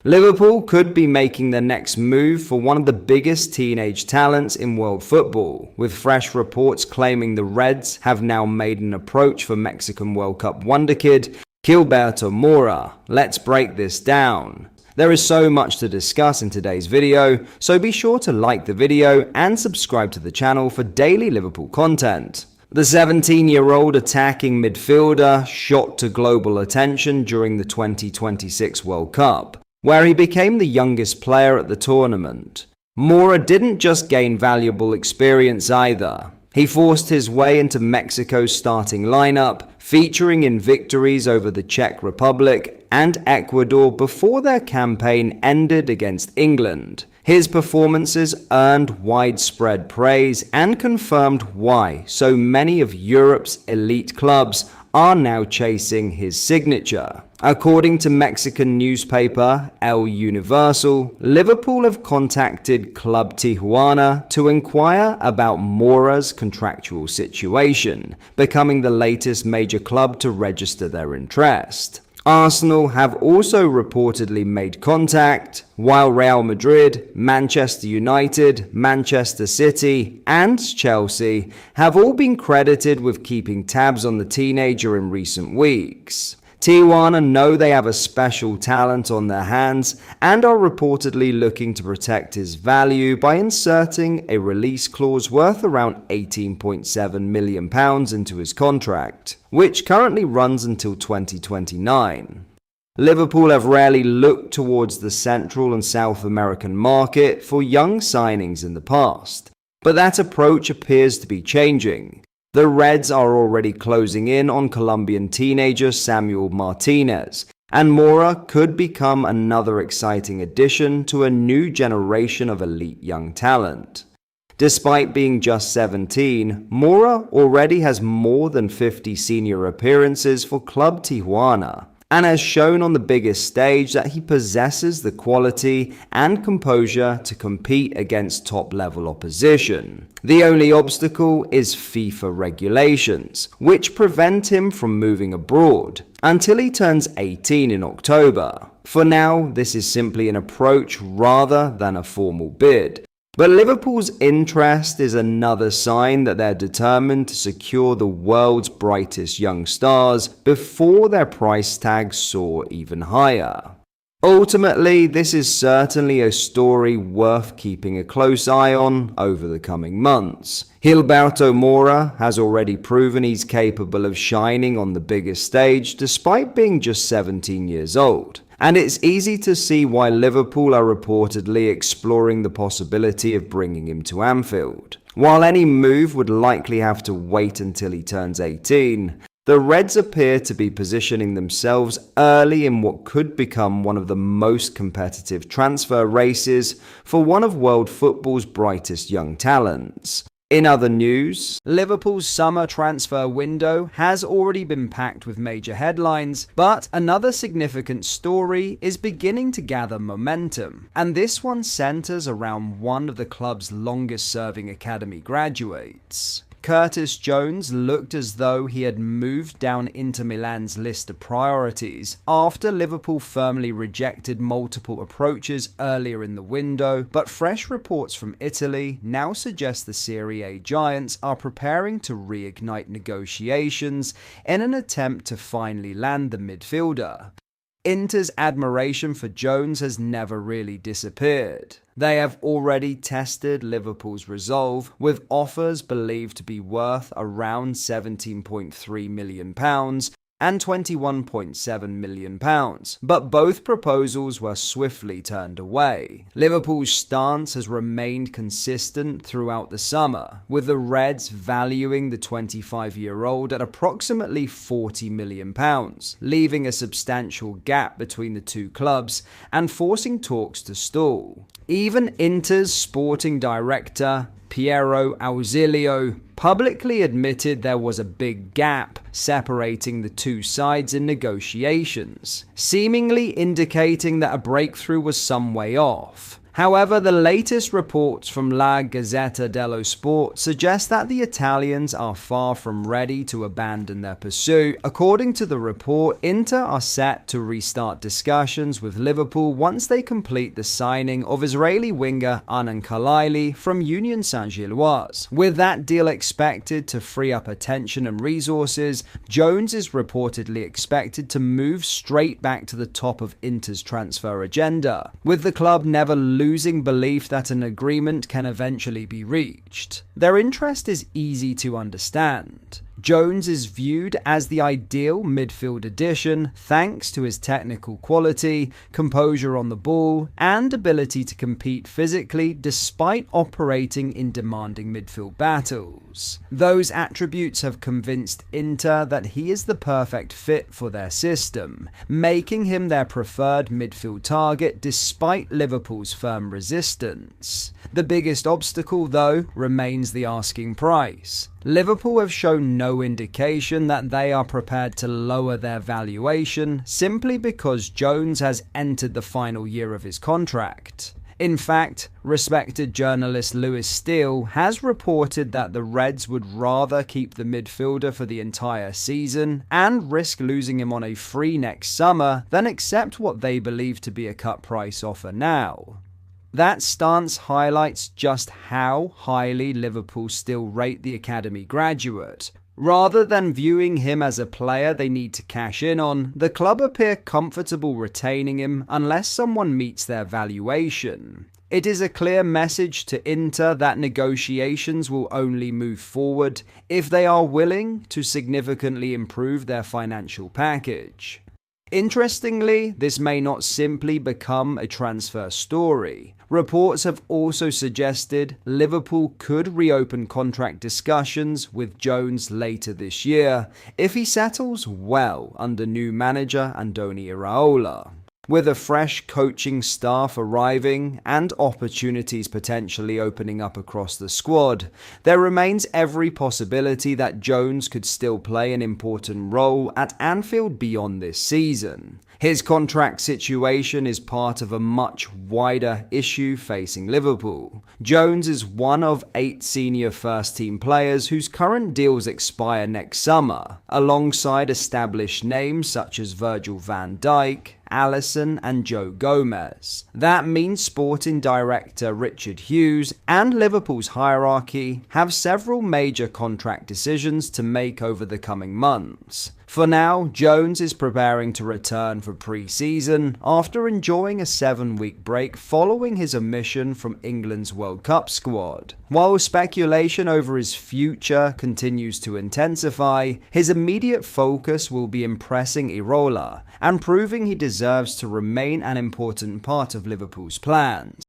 Liverpool could be making their next move for one of the biggest teenage talents in world football, with fresh reports claiming the Reds have now made an approach for Mexican World Cup wonderkid Gilberto Mora. Let's break this down. There is so much to discuss in today's video, so be sure to like the video and subscribe to the channel for daily Liverpool content. The 17-year-old attacking midfielder shot to global attention during the 2026 World Cup, where he became the youngest player at the tournament. Mora didn't just gain valuable experience either. He forced his way into Mexico's starting lineup, featuring in victories over the Czech Republic and Ecuador before their campaign ended against England. His performances earned widespread praise and confirmed why so many of Europe's elite clubs are now chasing his signature. According to Mexican newspaper El Universal, Liverpool have contacted Club Tijuana to inquire about Mora's contractual situation, becoming the latest major club to register their interest. Arsenal have also reportedly made contact, while Real Madrid, Manchester United, Manchester City, and Chelsea have all been credited with keeping tabs on the teenager in recent weeks. Tijuana know they have a special talent on their hands and are reportedly looking to protect his value by inserting a release clause worth around £18.7 million into his contract, which currently runs until 2029. Liverpool have rarely looked towards the Central and South American market for young signings in the past, but that approach appears to be changing. The Reds are already closing in on Colombian teenager Samuel Martinez, and Mora could become another exciting addition to a new generation of elite young talent. Despite being just 17, Mora already has more than 50 senior appearances for Club Tijuana, and has shown on the biggest stage that he possesses the quality and composure to compete against top-level opposition. The only obstacle is FIFA regulations, which prevent him from moving abroad until he turns 18 in October. For now, this is simply an approach rather than a formal bid. But Liverpool's interest is another sign that they're determined to secure the world's brightest young stars before their price tags soar even higher. Ultimately, this is certainly a story worth keeping a close eye on over the coming months. Gilberto Mora has already proven he's capable of shining on the biggest stage despite being just 17 years old. And it's easy to see why Liverpool are reportedly exploring the possibility of bringing him to Anfield. While any move would likely have to wait until he turns 18, the Reds appear to be positioning themselves early in what could become one of the most competitive transfer races for one of world football's brightest young talents. In other news, Liverpool's summer transfer window has already been packed with major headlines, but another significant story is beginning to gather momentum, and this one centers around one of the club's longest-serving academy graduates. Curtis Jones looked as though he had moved down Inter Milan's list of priorities after Liverpool firmly rejected multiple approaches earlier in the window, but fresh reports from Italy now suggest the Serie A giants are preparing to reignite negotiations in an attempt to finally land the midfielder. Inter's admiration for Jones has never really disappeared. They have already tested Liverpool's resolve with offers believed to be worth around £17.3 million and £21.7 million, but both proposals were swiftly turned away. Liverpool's stance has remained consistent throughout the summer, with the Reds valuing the 25-year-old at approximately £40 million, leaving a substantial gap between the two clubs and forcing talks to stall. Even Inter's sporting director, Piero Ausilio, publicly admitted there was a big gap separating the two sides in negotiations, seemingly indicating that a breakthrough was some way off. However, the latest reports from La Gazzetta dello Sport suggest that the Italians are far from ready to abandon their pursuit. According to the report, Inter are set to restart discussions with Liverpool once they complete the signing of Israeli winger Anan Kalaili from Union Saint-Gilloise. With that deal expected to free up attention and resources, Jones is reportedly expected to move straight back to the top of Inter's transfer agenda, with the club never losing belief that an agreement can eventually be reached. Their interest is easy to understand. Jones is viewed as the ideal midfield addition thanks to his technical quality, composure on the ball, and ability to compete physically despite operating in demanding midfield battles. Those attributes have convinced Inter that he is the perfect fit for their system, making him their preferred midfield target despite Liverpool's firm resistance. The biggest obstacle, though, remains the asking price. Liverpool have shown no indication that they are prepared to lower their valuation simply because Jones has entered the final year of his contract. In fact, respected journalist Lewis Steele has reported that the Reds would rather keep the midfielder for the entire season and risk losing him on a free next summer than accept what they believe to be a cut price offer now. That stance highlights just how highly Liverpool still rate the academy graduate. Rather than viewing him as a player they need to cash in on, the club appear comfortable retaining him unless someone meets their valuation. It is a clear message to Inter that negotiations will only move forward if they are willing to significantly improve their financial package. Interestingly, this may not simply become a transfer story. Reports have also suggested Liverpool could reopen contract discussions with Jones later this year if he settles well under new manager Andoni Iraola. With a fresh coaching staff arriving and opportunities potentially opening up across the squad, there remains every possibility that Jones could still play an important role at Anfield beyond this season. His contract situation is part of a much wider issue facing Liverpool. Jones is one of 8 senior first-team players whose current deals expire next summer, alongside established names such as Virgil van Dijk, Alisson and Joe Gomez. That means sporting director Richard Hughes and Liverpool's hierarchy have several major contract decisions to make over the coming months. For now, Jones is preparing to return for pre-season after enjoying a 7-week break following his omission from England's World Cup squad. While speculation over his future continues to intensify, his immediate focus will be impressing Iraola and proving he deserves to remain an important part of Liverpool's plans.